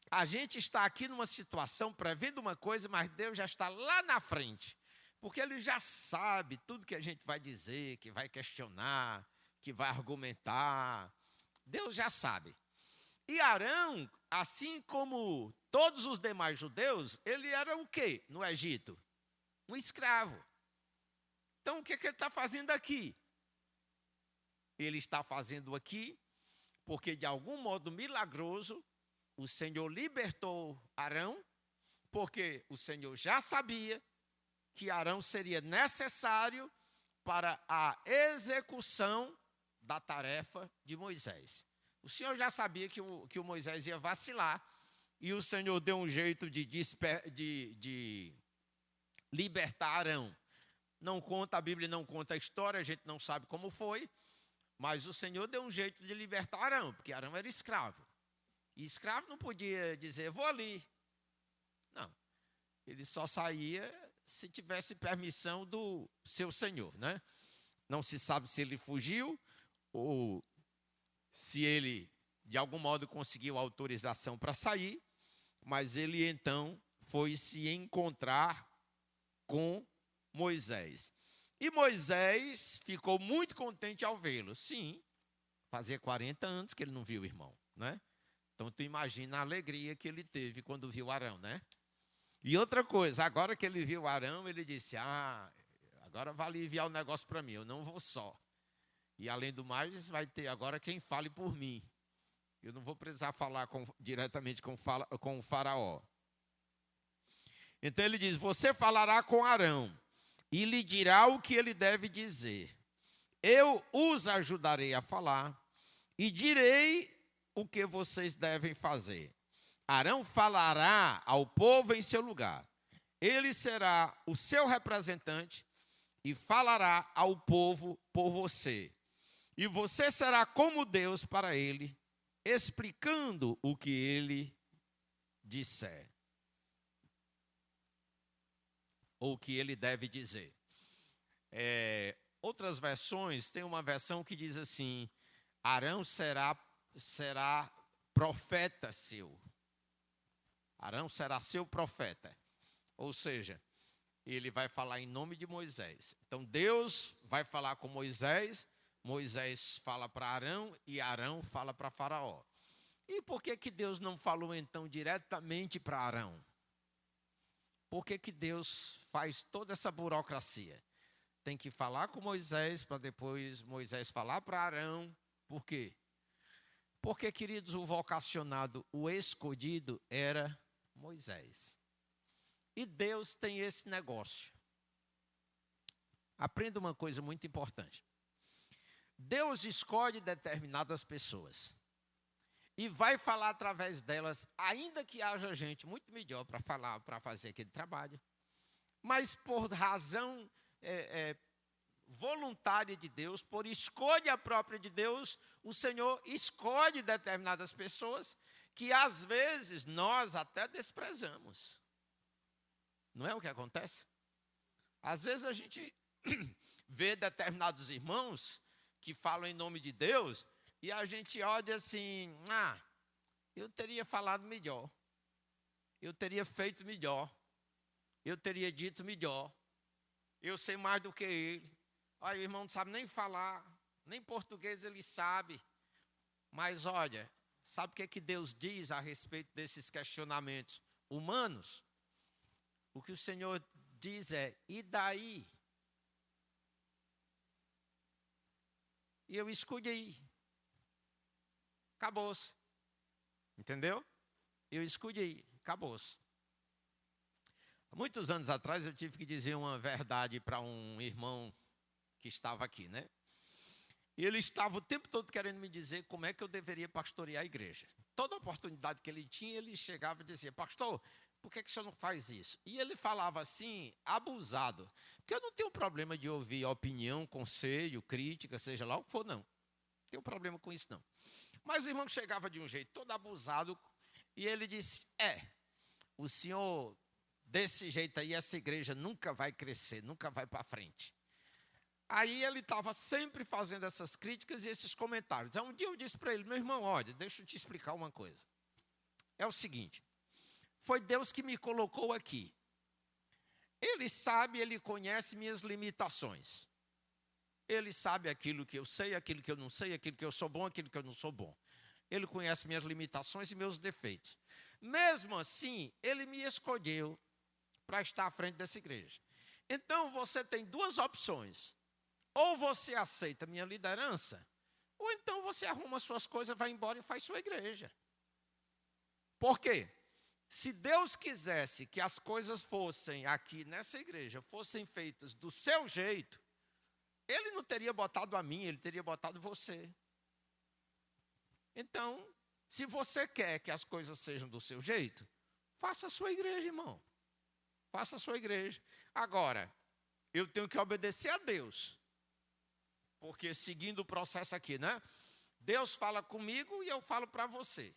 A gente está aqui numa situação, prevendo uma coisa, mas Deus já está lá na frente. Porque Ele já sabe tudo que a gente vai dizer, que vai questionar, que vai argumentar. Deus já sabe. E Arão, assim como todos os demais judeus, ele era o quê no Egito? Um escravo. Então, o que ele está fazendo aqui? Ele está fazendo aqui porque, de algum modo milagroso, o Senhor libertou Arão, porque o Senhor já sabia que Arão seria necessário para a execução da tarefa de Moisés. O Senhor já sabia que o Moisés ia vacilar, e o Senhor deu um jeito de libertar Arão. Não conta, a Bíblia não conta a história, a gente não sabe como foi, mas o Senhor deu um jeito de libertar Arão, porque Arão era escravo. E escravo não podia dizer, vou ali. Não, ele só saía se tivesse permissão do seu senhor, né? Não se sabe se ele fugiu ou se ele, de algum modo, conseguiu autorização para sair, mas ele, então, foi se encontrar com Moisés. E Moisés ficou muito contente ao vê-lo. Sim, fazia 40 anos que ele não viu o irmão, né? Então, tu imagina a alegria que ele teve quando viu Arão, né? E outra coisa, agora que ele viu Arão, ele disse, agora vai aliviar o negócio para mim, eu não vou só. E, além do mais, vai ter agora quem fale por mim. Eu não vou precisar falar diretamente com o faraó. Então, ele diz, você falará com Arão e lhe dirá o que ele deve dizer. Eu os ajudarei a falar e direi o que vocês devem fazer. Arão falará ao povo em seu lugar. Ele será o seu representante e falará ao povo por você. E você será como Deus para ele, explicando o que ele disser. Ou o que ele deve dizer. Outras versões, tem uma versão que diz assim, Arão será profeta seu. Arão será seu profeta. Ou seja, ele vai falar em nome de Moisés. Então, Deus vai falar com Moisés, Moisés fala para Arão e Arão fala para Faraó. E por que Deus não falou, então, diretamente para Arão? Por que Deus faz toda essa burocracia? Tem que falar com Moisés, para depois Moisés falar para Arão. Por quê? Porque, queridos, o vocacionado, o escolhido era Moisés. E Deus tem esse negócio. Aprenda uma coisa muito importante. Deus escolhe determinadas pessoas e vai falar através delas, ainda que haja gente muito melhor para falar, para fazer aquele trabalho, mas por razão voluntária de Deus, por escolha própria de Deus, o Senhor escolhe determinadas pessoas que às vezes nós até desprezamos. Não é o que acontece? Às vezes a gente vê determinados irmãos que falam em nome de Deus e a gente olha assim, eu teria falado melhor, eu teria feito melhor, eu teria dito melhor, eu sei mais do que ele. Olha, o irmão não sabe nem falar, nem português ele sabe. Mas olha, sabe o que Deus diz a respeito desses questionamentos humanos? O que o Senhor diz é, e daí? E eu escolhi. Acabou-se. Entendeu? Eu escolhi. Acabou-se. Há muitos anos atrás eu tive que dizer uma verdade para um irmão que estava aqui, né? E ele estava o tempo todo querendo me dizer como é que eu deveria pastorear a igreja. Toda oportunidade que ele tinha, ele chegava e dizia, pastor, por que o senhor não faz isso? E ele falava assim, abusado. Porque eu não tenho problema de ouvir opinião, conselho, crítica, seja lá o que for, não. Não tenho problema com isso, não. Mas o irmão chegava de um jeito todo abusado e ele disse, o senhor, desse jeito aí, essa igreja nunca vai crescer, nunca vai para frente. Aí ele estava sempre fazendo essas críticas e esses comentários. Aí um dia eu disse para ele, meu irmão, olha, deixa eu te explicar uma coisa. É o seguinte, foi Deus que me colocou aqui. Ele sabe, ele conhece minhas limitações. Ele sabe aquilo que eu sei, aquilo que eu não sei, aquilo que eu sou bom, aquilo que eu não sou bom. Ele conhece minhas limitações e meus defeitos. Mesmo assim, ele me escolheu para estar à frente dessa igreja. Então, você tem duas opções. Ou você aceita minha liderança, ou então você arruma suas coisas, vai embora e faz sua igreja. Por quê? Se Deus quisesse que as coisas fossem aqui nessa igreja, fossem feitas do seu jeito, Ele não teria botado a mim, Ele teria botado você. Então, se você quer que as coisas sejam do seu jeito, faça a sua igreja, irmão. Faça a sua igreja. Agora, eu tenho que obedecer a Deus. Porque seguindo o processo aqui, né? Deus fala comigo e eu falo para você.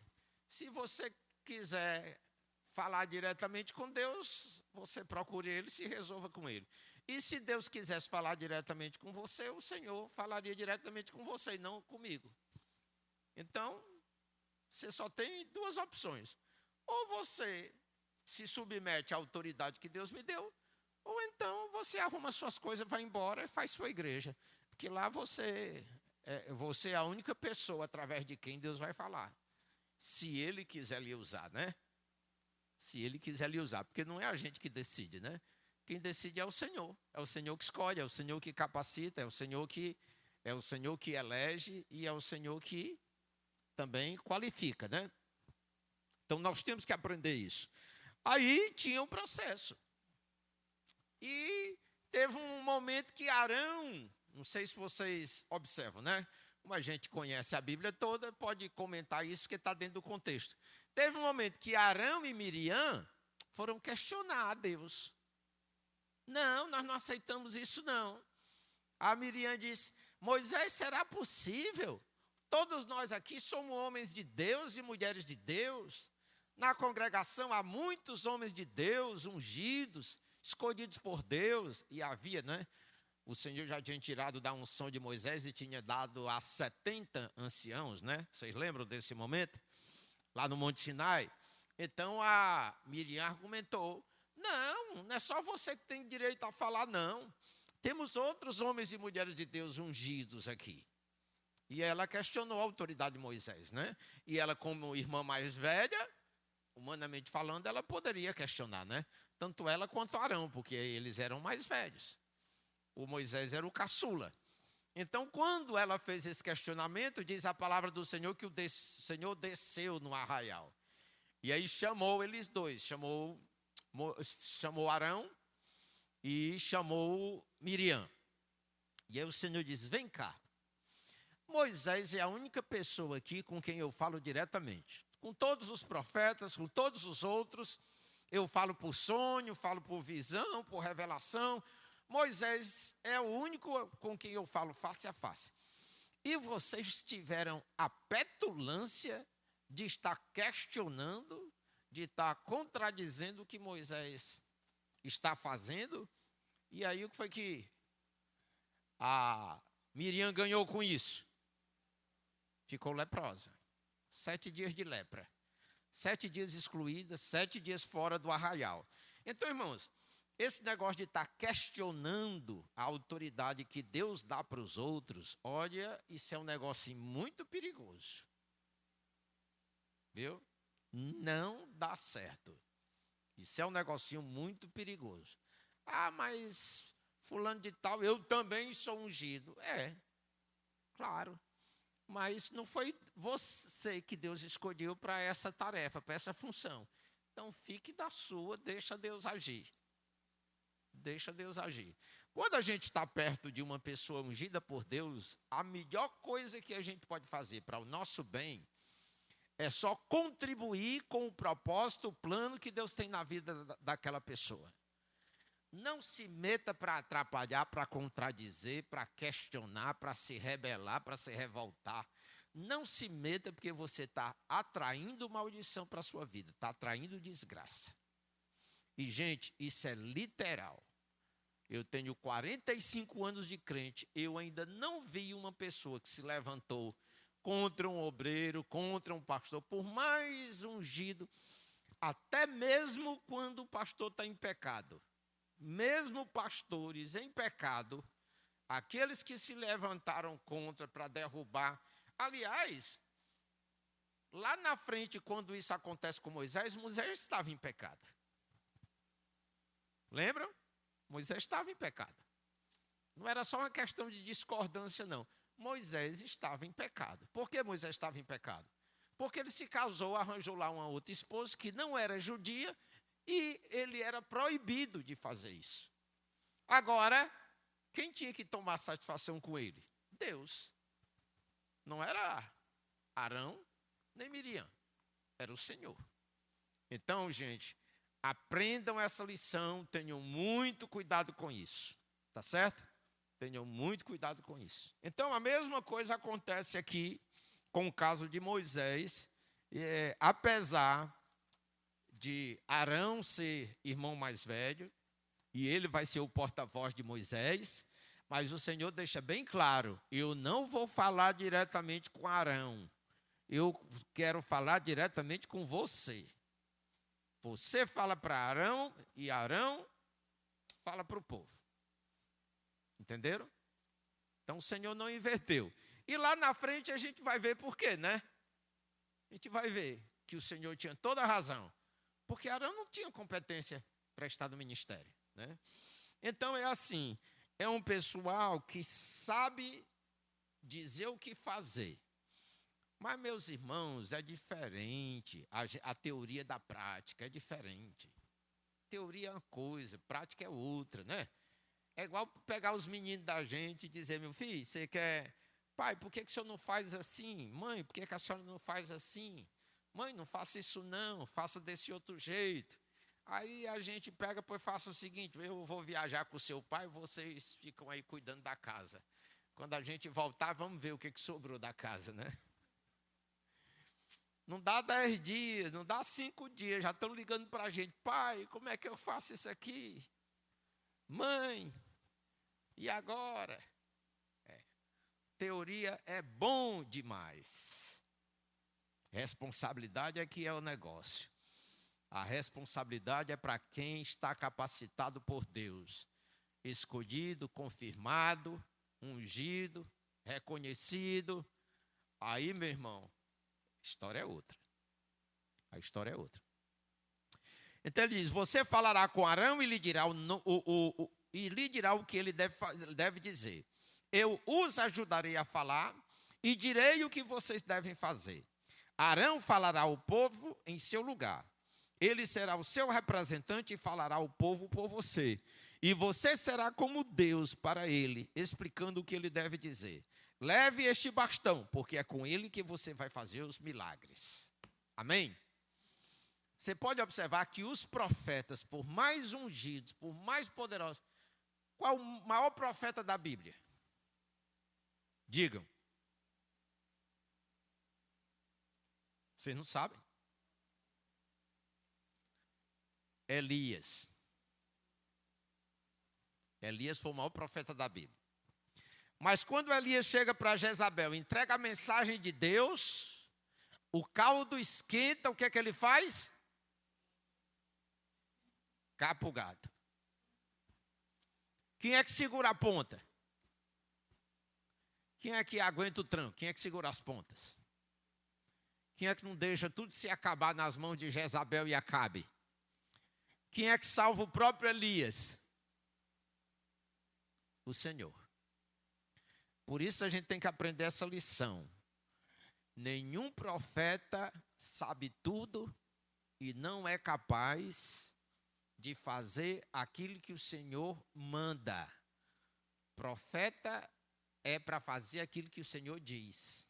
Se você quiser falar diretamente com Deus, você procure Ele e se resolva com Ele. E se Deus quisesse falar diretamente com você, o Senhor falaria diretamente com você e não comigo. Então, você só tem duas opções. Ou você se submete à autoridade que Deus me deu, ou então você arruma suas coisas, vai embora e faz sua igreja. Porque lá você é a única pessoa através de quem Deus vai falar. Se Ele quiser lhe usar, né? Se Ele quiser lhe usar. Porque não é a gente que decide, né? Quem decide é o Senhor. É o Senhor que escolhe, é o Senhor que capacita, é o Senhor que elege e é o Senhor que também qualifica, né? Então nós temos que aprender isso. Aí tinha um processo. E teve um momento que Arão, não sei se vocês observam, né? Como a gente conhece a Bíblia toda, pode comentar isso porque está dentro do contexto. Teve um momento que Arão e Miriam foram questionar a Deus. Não, nós não aceitamos isso não. A Miriam disse, Moisés, será possível? Todos nós aqui somos homens de Deus e mulheres de Deus. Na congregação há muitos homens de Deus, ungidos, escolhidos por Deus. E havia, né? O Senhor já tinha tirado da unção de Moisés e tinha dado a 70 anciãos, né? Vocês lembram desse momento? Lá no Monte Sinai. Então a Miriam argumentou, não é só você que tem direito a falar, não. Temos outros homens e mulheres de Deus ungidos aqui. E ela questionou a autoridade de Moisés, né? E ela, como irmã mais velha, humanamente falando, ela poderia questionar, né? Tanto ela quanto Arão, porque eles eram mais velhos. O Moisés era o caçula. Então, quando ela fez esse questionamento, diz a palavra do Senhor que o Senhor desceu no arraial. E aí chamou eles dois, chamou Arão e chamou Miriam. E aí o Senhor diz, vem cá. Moisés é a única pessoa aqui com quem eu falo diretamente. Com todos os profetas, com todos os outros, eu falo por sonho, falo por visão, por revelação. Moisés é o único com quem eu falo face a face. E vocês tiveram a petulância de estar questionando, de estar contradizendo o que Moisés está fazendo. E aí o que foi que a Miriam ganhou com isso? Ficou leprosa. 7 dias de lepra. 7 dias excluída, 7 dias fora do arraial. Então, irmãos, esse negócio de estar questionando a autoridade que Deus dá para os outros, olha, isso é um negócio muito perigoso. Viu? Não dá certo. Isso é um negocinho muito perigoso. Ah, mas fulano de tal, eu também sou ungido. É, claro. Mas não foi você que Deus escolheu para essa tarefa, para essa função. Então, fique da sua, deixa Deus agir. Deixa Deus agir. Quando a gente está perto de uma pessoa ungida por Deus, a melhor coisa que a gente pode fazer para o nosso bem é só contribuir com o propósito, o plano que Deus tem na vida daquela pessoa. Não se meta para atrapalhar, para contradizer, para questionar, para se rebelar, para se revoltar. Não se meta porque você está atraindo maldição para a sua vida, está atraindo desgraça. E, gente, isso é literal. Eu tenho 45 anos de crente, eu ainda não vi uma pessoa que se levantou contra um obreiro, contra um pastor, por mais ungido, até mesmo quando o pastor está em pecado. Mesmo pastores em pecado, aqueles que se levantaram contra para derrubar. Aliás, lá na frente, quando isso acontece com Moisés, Moisés estava em pecado. Lembram? Moisés estava em pecado. Não era só uma questão de discordância, não. Moisés estava em pecado. Por que Moisés estava em pecado? Porque ele se casou, arranjou lá uma outra esposa que não era judia, e ele era proibido de fazer isso. Agora, quem tinha que tomar satisfação com ele? Deus. Não era Arão nem Miriam. Era o Senhor. Então, gente, aprendam essa lição, tenham muito cuidado com isso. Tá certo? Tenham muito cuidado com isso. Então, a mesma coisa acontece aqui com o caso de Moisés. Apesar de Arão ser irmão mais velho, e ele vai ser o porta-voz de Moisés, mas o Senhor deixa bem claro, eu não vou falar diretamente com Arão, eu quero falar diretamente com você. Você fala para Arão, e Arão fala para o povo. Entenderam? Então o Senhor não inverteu. E lá na frente a gente vai ver por quê, né? A gente vai ver que o Senhor tinha toda a razão. Porque Arão não tinha competência para estar no ministério, né? Então é assim, é um pessoal que sabe dizer o que fazer. Mas, meus irmãos, é diferente. A teoria da prática é diferente. Teoria é uma coisa, prática é outra, né? É igual pegar os meninos da gente e dizer, meu filho, você quer... Pai, por que o senhor não faz assim? Mãe, por que a senhora não faz assim? Mãe, não faça isso não, faça desse outro jeito. Aí a gente pega, pois faça o seguinte, eu vou viajar com o seu pai, vocês ficam aí cuidando da casa. Quando a gente voltar, vamos ver o que sobrou da casa, né? Não dá 10 dias, não dá 5 dias, já estão ligando para a gente. Pai, como é que eu faço isso aqui? Mãe, e agora? Teoria é bom demais. Responsabilidade é que é o negócio. A responsabilidade é para quem está capacitado por Deus. Escolhido, confirmado, ungido, reconhecido. Aí, meu irmão, a história é outra. A história é outra. Então ele diz, você falará com Arão e lhe dirá o que ele deve dizer. Eu os ajudarei a falar e direi o que vocês devem fazer. Arão falará ao povo em seu lugar. Ele será o seu representante e falará ao povo por você. E você será como Deus para ele, explicando o que ele deve dizer. Leve este bastão, porque é com ele que você vai fazer os milagres. Amém? Você pode observar que os profetas, por mais ungidos, por mais poderosos, qual o maior profeta da Bíblia? Digam. Vocês não sabem? Elias. Elias foi o maior profeta da Bíblia. Mas quando Elias chega para Jezabel, entrega a mensagem de Deus, o caldo esquenta, o que é que ele faz? Capa o gato. Quem é que segura a ponta? Quem é que aguenta o tranco? Quem é que segura as pontas? Quem é que não deixa tudo se acabar nas mãos de Jezabel e Acabe? Quem é que salva o próprio Elias? O Senhor. Por isso a gente tem que aprender essa lição. Nenhum profeta sabe tudo e não é capaz de fazer aquilo que o Senhor manda. Profeta é para fazer aquilo que o Senhor diz.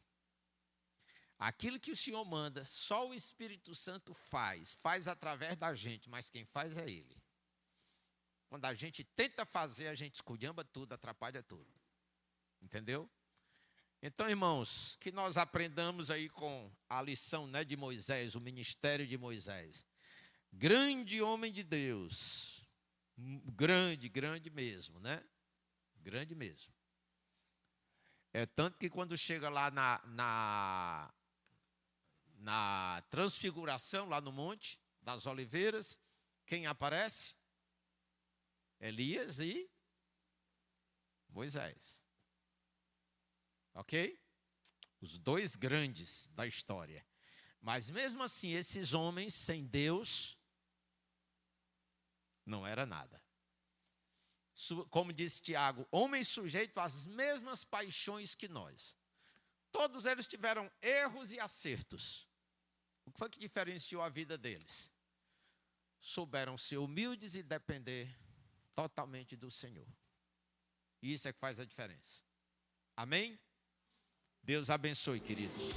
Aquilo que o Senhor manda, só o Espírito Santo faz através da gente, mas quem faz é Ele. Quando a gente tenta fazer, a gente esculhamba tudo, atrapalha tudo. Entendeu? Então, irmãos, que nós aprendamos aí com a lição, né, de Moisés, o ministério de Moisés. Grande homem de Deus. Grande mesmo, né? Grande mesmo. É tanto que quando chega lá na transfiguração, lá no Monte das Oliveiras, quem aparece? Elias e Moisés. Ok? Os dois grandes da história. Mas mesmo assim, esses homens sem Deus não era nada. Como disse Tiago, homens sujeitos às mesmas paixões que nós. Todos eles tiveram erros e acertos. O que foi que diferenciou a vida deles? Souberam ser humildes e depender totalmente do Senhor. Isso é que faz a diferença. Amém? Deus abençoe, queridos.